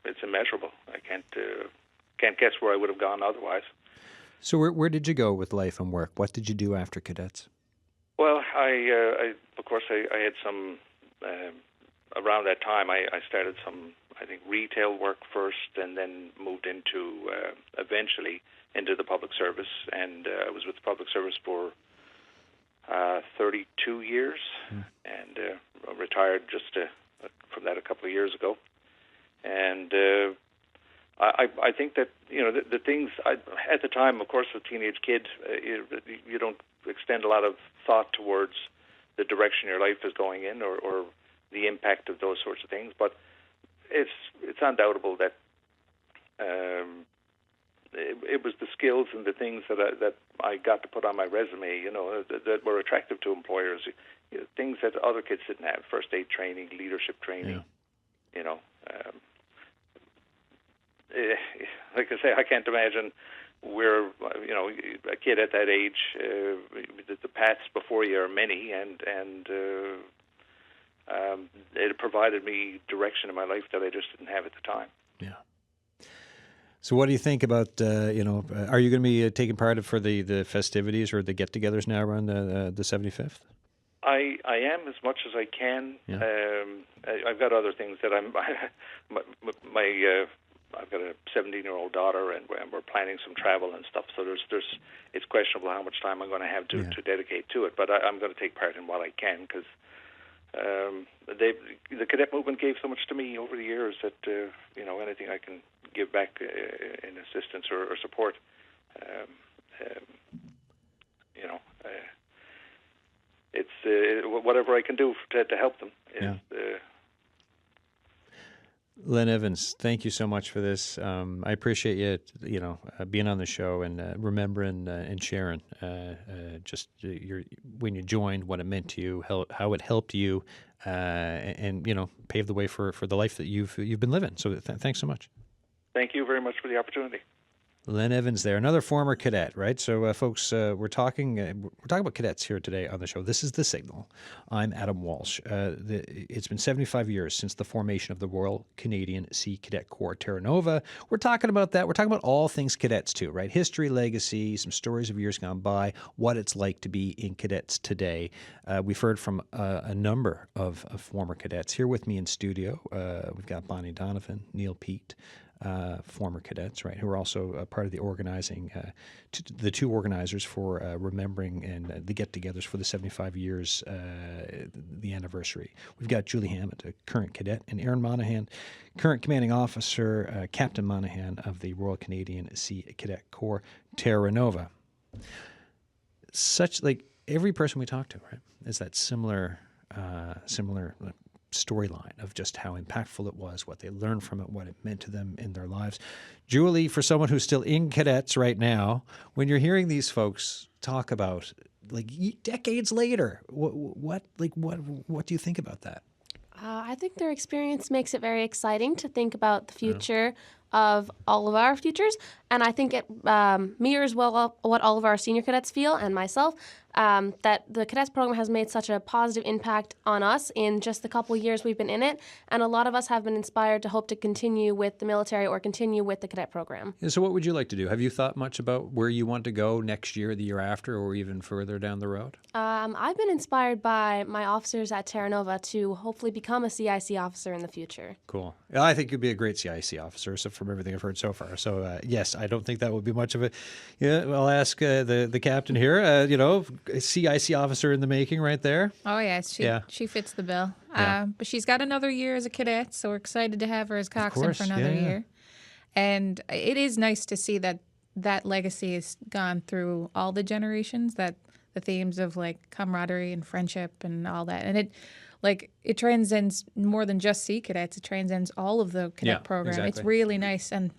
it's immeasurable. I can't guess where I would have gone otherwise. So where did you go with life and work? What did you do after cadets? Well, I of course I had some around that time. I started some, I think, retail work first, and then moved into eventually into the public service, and I was with the public service for 32 years, and retired just from that a couple of years ago. And I think that the things at the time, of course, as a teenage kid, you don't extend a lot of thought towards the direction your life is going in, or the impact of those sorts of things. But it's undoubtable that it was the skills and the things that I got to put on my resume, that were attractive to employers. Things that other kids didn't have: first aid training, leadership training. Yeah. Like I say, I can't imagine where a kid at that age. The paths before you are many, and it provided me direction in my life that I just didn't have at the time. Yeah. So what do you think about, are you going to be taking part for the festivities or the get-togethers now around the 75th? I am, as much as I can. Yeah. I've got other things that I've got a 17-year-old daughter, and we're planning some travel and stuff. So it's questionable how much time I'm going to have to dedicate to it. But I'm going to take part in what I can, because the cadet movement gave so much to me over the years that anything I can give back in assistance or support, it's whatever I can do to help them. Len Evans, thank you so much for this. I appreciate you, being on the show and remembering and sharing just when you joined, what it meant to you, how it helped you, and paved the way for the life that you've been living. So thanks so much. Thank you very much for the opportunity. Len Evans there, another former cadet, right? So, folks, we're talking about cadets here today on the show. This is The Signal. I'm Adam Walsh. It's been 75 years since the formation of the Royal Canadian Sea Cadet Corps, Terra Nova. We're talking about that. We're talking about all things cadets too, right? History, legacy, some stories of years gone by, what it's like to be in cadets today. We've heard from a number of former cadets. Here with me in studio, we've got Bonnie Donovan, Neil Peet, former cadets, right, who are also part of the organizing, the two organizers for remembering and the get-togethers for the 75 years, the anniversary. We've got Julie Hammond, a current cadet, and Erin Monahan, current commanding officer, Captain Monahan of the Royal Canadian Sea Cadet Corps, Terra Nova. Every person we talk to, right, is that similar storyline of just how impactful it was, what they learned from it, what it meant to them in their lives. Julie, for someone who's still in cadets right now, when you're hearing these folks talk about decades later, what do you think about that? I think their experience makes it very exciting to think about the future of all of our futures, and I think it mirrors well what all of our senior cadets feel, and myself, that the cadets program has made such a positive impact on us in just the couple years we've been in it, and a lot of us have been inspired to hope to continue with the military or continue with the cadet program. Yeah, so what would you like to do? Have you thought much about where you want to go next year, the year after, or even further down the road? I've been inspired by my officers at Terra Nova to hopefully become a CIC officer in the future. Cool. I think you'd be a great CIC officer, so from everything I've heard so far. So, yes, I don't think that would be much of a... Yeah, I'll ask the captain here, a CIC officer in the making right there. Oh, yes. She fits the bill. Yeah. But she's got another year as a cadet, so we're excited to have her as coxswain for another year. And it is nice to see that legacy has gone through all the generations, that the themes of camaraderie and friendship and all that. And it transcends more than just Sea Cadets. It transcends all of the cadet program. Exactly. It's really nice. And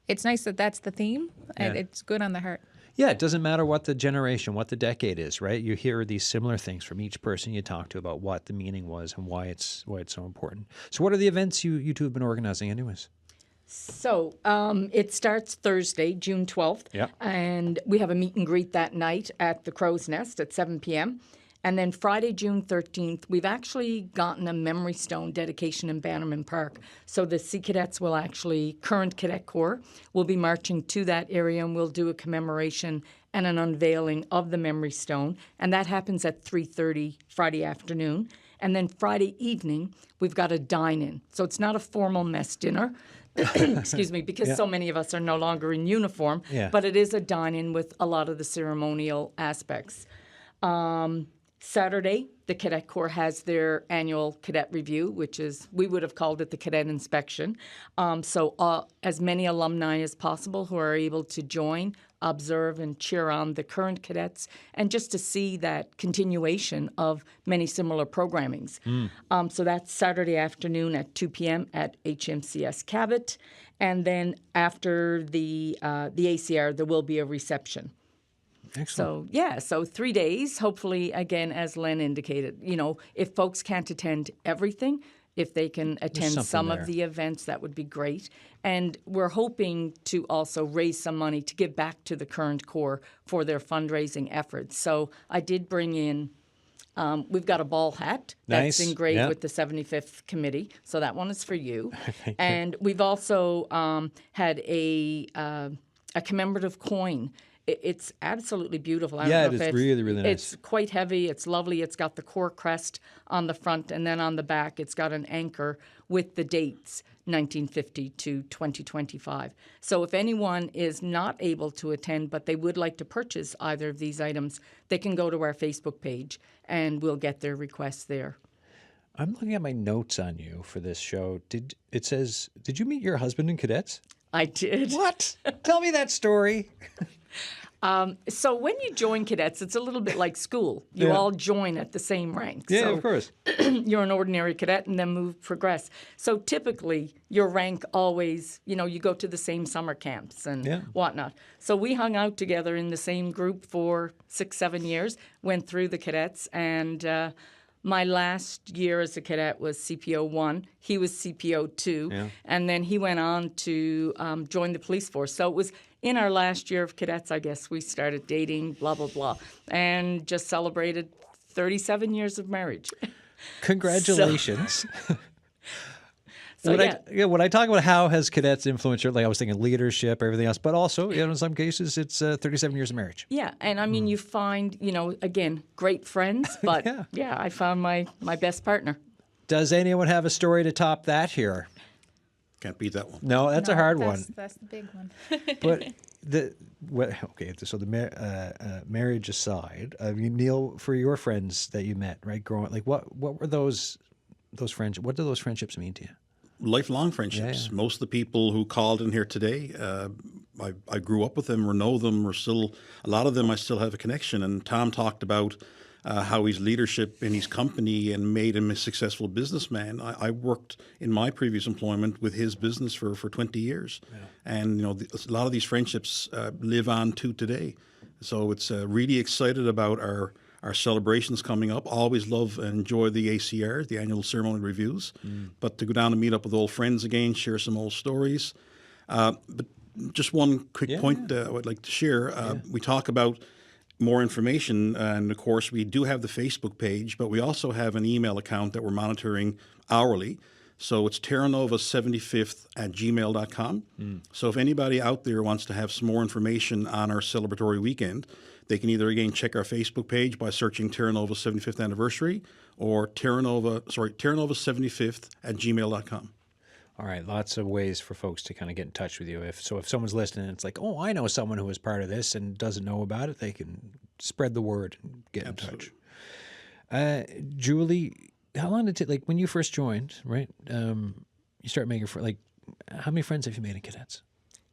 it's nice that that's the theme. And it's good on the heart. Yeah, it doesn't matter what the generation, what the decade is, right? You hear these similar things from each person you talk to about what the meaning was and why it's so important. So what are the events you two have been organizing anyways? So it starts Thursday, June 12th, and we have a meet and greet that night at the Crow's Nest at 7 p.m. And then Friday, June 13th, we've actually gotten a memory stone dedication in Bannerman Park. So the Sea Cadets will actually, current Cadet Corps, will be marching to that area, and we'll do a commemoration and an unveiling of the memory stone. And that happens at 3:30 Friday afternoon. And then Friday evening, we've got a dine-in. So it's not a formal mess dinner. Excuse me, because so many of us are no longer in uniform, but it is a dine-in with a lot of the ceremonial aspects. Saturday, the Cadet Corps has their annual cadet review, which is, we would have called it the cadet inspection. So as many alumni as possible who are able to join, observe, and cheer on the current cadets, and just to see that continuation of many similar programmings. So that's Saturday afternoon at 2 p.m. at HMCS Cabot. And then after the ACR, there will be a reception. Excellent. So 3 days, hopefully, again, as Len indicated, if folks can't attend everything, if they can attend some of the events, that would be great. And we're hoping to also raise some money to give back to the current Corps for their fundraising efforts. So I did bring in, we've got a ball hat that's engraved with the 75th committee. So that one is for you. And we've also had a commemorative coin. It's absolutely beautiful. It is really, really nice. It's quite heavy. It's lovely. It's got the Corps crest on the front, and then on the back, it's got an anchor with the dates, 1950 to 2025. So if anyone is not able to attend, but they would like to purchase either of these items, they can go to our Facebook page, and we'll get their requests there. I'm looking at my notes on you for this show. Did you meet your husband in cadets? I did. What? Tell me that story. So when you join cadets, it's a little bit like school. You all join at the same rank. Yeah, so of course. You're an ordinary cadet and then progress. So typically your rank always, you go to the same summer camps and whatnot. So we hung out together in the same group for 6-7 years, went through the cadets, and my last year as a cadet was CPO 1. He was CPO 2. And then he went on to join the police force. So it was in our last year of cadets, I guess, we started dating, blah, blah, blah, and just celebrated 37 years of marriage. Congratulations. When I talk about how has cadets influenced your, like I was thinking leadership, everything else, but also, in some cases, it's 37 years of marriage. Yeah, and I mean, you find, again, great friends, but I found my best partner. Does anyone have a story to top that here? Can't beat that one. No, that's a hard one. That's the big one. But so the marriage aside, I mean, Neil, for your friends that you met, right, growing, like what were those friendships? What do those friendships mean to you? Lifelong friendships. Most of the people who called in here today, I grew up with them or know them, or still, a lot of them I still have a connection. And Tom talked about how his leadership in his company and made him a successful businessman. I worked in my previous employment with his business for 20 years. And, a lot of these friendships live on to today. So it's really excited about our celebrations coming up. Always love and enjoy the ACRs, the annual ceremony reviews. But to go down and meet up with old friends again, share some old stories. But just one quick point I would like to share. We talk about more information, and of course we do have the Facebook page, but we also have an email account that we're monitoring hourly. So it's terranova75th@gmail.com. So if anybody out there wants to have some more information on our celebratory weekend, they can either, again, check our Facebook page by searching Terra Nova 75th Anniversary or terranova75th@gmail.com. All right, lots of ways for folks to kind of get in touch with you. If someone's listening and it's like, oh, I know someone who was part of this and doesn't know about it, they can spread the word and get in touch. Julie, how long did it take, like when you first joined, right, you start making, like, how many friends have you made in cadets?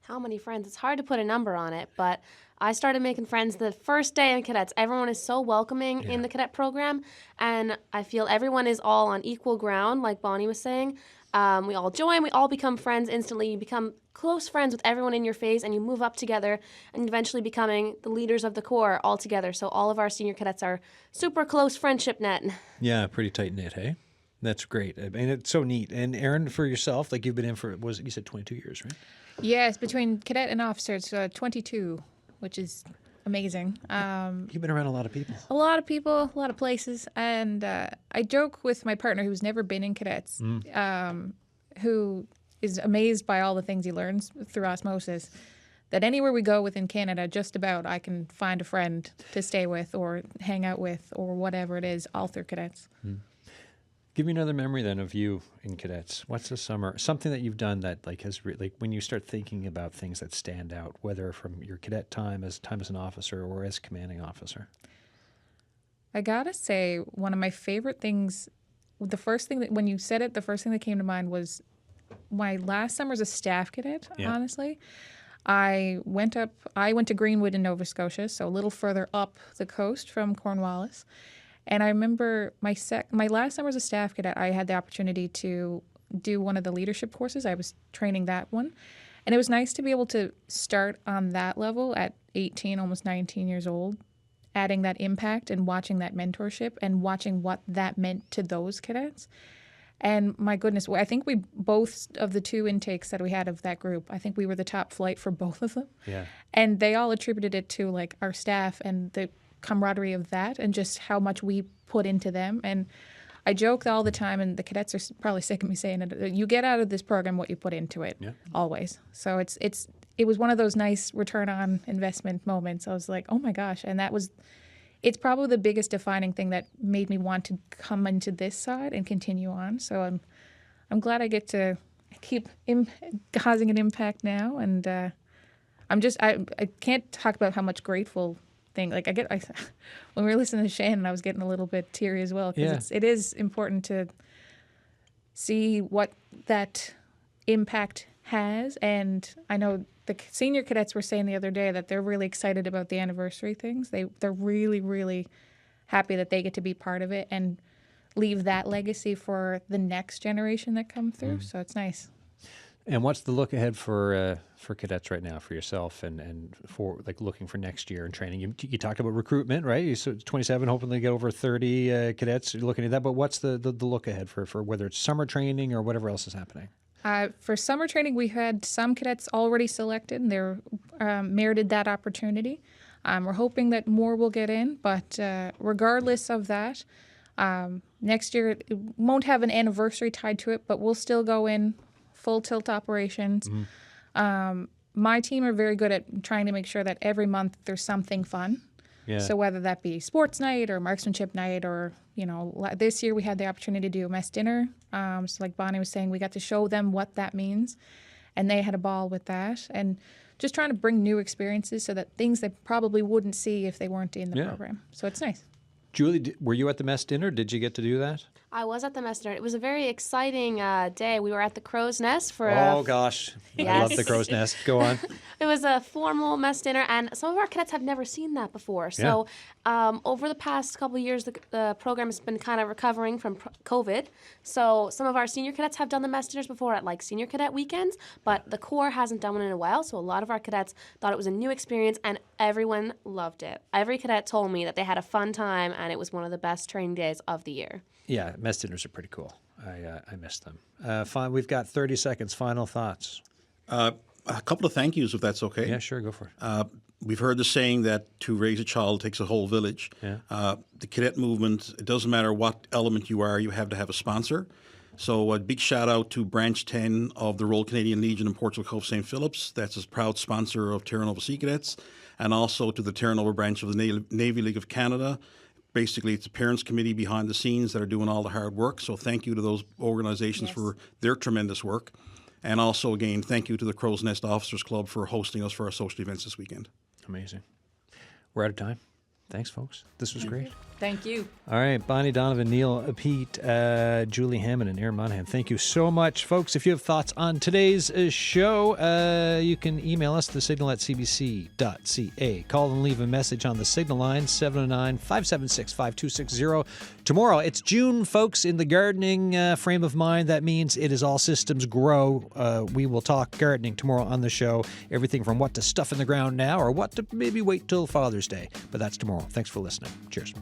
How many friends? It's hard to put a number on it, but I started making friends the first day in cadets. Everyone is so welcoming in the cadet program, and I feel everyone is all on equal ground, like Bonnie was saying. We all join. We all become friends instantly. You become close friends with everyone in your phase, and you move up together and eventually becoming the leaders of the Corps all together. So all of our senior cadets are super close friendship net. Yeah, pretty tight-knit, hey? That's great. I mean, it's so neat. And Erin, for yourself, like you've been in for, you said 22 years, right? Yes, between cadet and officer, it's 22, which is amazing. You've been around a lot of people. A lot of people, a lot of places. And I joke with my partner who's never been in cadets, who is amazed by all the things he learns through osmosis, that anywhere we go within Canada, just about, I can find a friend to stay with or hang out with or whatever it is, all through cadets. Give me another memory then of you in cadets. What's the summer? Something that you've done that like has like when you start thinking about things that stand out, whether from your cadet time as an officer or as commanding officer. I gotta say, one of my favorite things, the first thing that when you said it, the first thing that came to mind was my last summer as a staff cadet. Yeah. Honestly, I went to Greenwood in Nova Scotia, so a little further up the coast from Cornwallis. And I remember my last summer as a staff cadet, I had the opportunity to do one of the leadership courses. I was training that one. And it was nice to be able to start on that level at 18, almost 19 years old, adding that impact and watching that mentorship and watching what that meant to those cadets. And my goodness, I think we both of the two intakes that we had of that group, I think we were the top flight for both of them. Yeah. And they all attributed it to like our staff and the camaraderie of that and just how much we put into them. And I joke all the time, and the cadets are probably sick of me saying it, you get out of this program what you put into it, always. So it was one of those nice return on investment moments. I was like, oh my gosh. And it's probably the biggest defining thing that made me want to come into this side and continue on. So I'm glad I get to keep causing an impact now. And I can't talk about how much grateful thing. Like when we were listening to Shannon, I was getting a little bit teary as well, because it is important to see what that impact has. And I know the senior cadets were saying the other day that they're really excited about the anniversary things. They're really, really happy that they get to be part of it and leave that legacy for the next generation that come through. So it's nice. And what's the look ahead for cadets right now, for yourself and for like looking for next year and training? You talked about recruitment, right? You so 27, hoping to get over 30 cadets. You're looking at that, but what's the look ahead for whether it's summer training or whatever else is happening? For summer training, we had some cadets already selected, and they're merited that opportunity. We're hoping that more will get in, but regardless of that, next year it won't have an anniversary tied to it, but we'll still go in full tilt operations. My team are very good at trying to make sure that every month there's something fun. Yeah. So whether that be sports night or marksmanship night, or this year we had the opportunity to do a mess dinner. So like Bonnie was saying, we got to show them what that means, and they had a ball with that. And just trying to bring new experiences so that things they probably wouldn't see if they weren't in the program. So it's nice. Julie, were you at the mess dinner? Did you get to do that? I was at the mess dinner. It was a very exciting day. We were at the Crow's Nest for Oh, gosh. Yes. I love the Crow's Nest. Go on. It was a formal mess dinner, and some of our cadets have never seen that before. So over the past couple of years, the program has been kind of recovering from COVID. So some of our senior cadets have done the mess dinners before at like senior cadet weekends, but the Corps hasn't done one in a while. So a lot of our cadets thought it was a new experience, and everyone loved it. Every cadet told me that they had a fun time, and it was one of the best training days of the year. Yeah, mess dinners are pretty cool. I missed them. Fine. We've got 30 seconds. Final thoughts. A couple of thank yous, if that's okay. Yeah, sure. Go for it. We've heard the saying that to raise a child takes a whole village. Yeah. The cadet movement, it doesn't matter what element you are, you have to have a sponsor. So a big shout out to Branch 10 of the Royal Canadian Legion in Portugal Cove St. Philip's. That's a proud sponsor of Terra Nova Sea Cadets. And also to the Terra Nova branch of the Navy League of Canada. Basically, it's a parents committee behind the scenes that are doing all the hard work. So thank you to those organizations for their tremendous work. And also, again, thank you to the Crow's Nest Officers Club for hosting us for our social events this weekend. Amazing. We're out of time. Thanks, folks. This was great. Thank you. All right, Bonnie, Donovan, Neil, Peet, Julie Hammond, and Erin Monahan. Thank you so much, folks. If you have thoughts on today's show, you can email us, thesignal@cbc.ca. Call and leave a message on the signal line, 709-576-5260. Tomorrow, it's June, folks, in the gardening frame of mind. That means it is all systems grow. We will talk gardening tomorrow on the show. Everything from what to stuff in the ground now or what to maybe wait till Father's Day. But that's tomorrow. Thanks for listening. Cheers.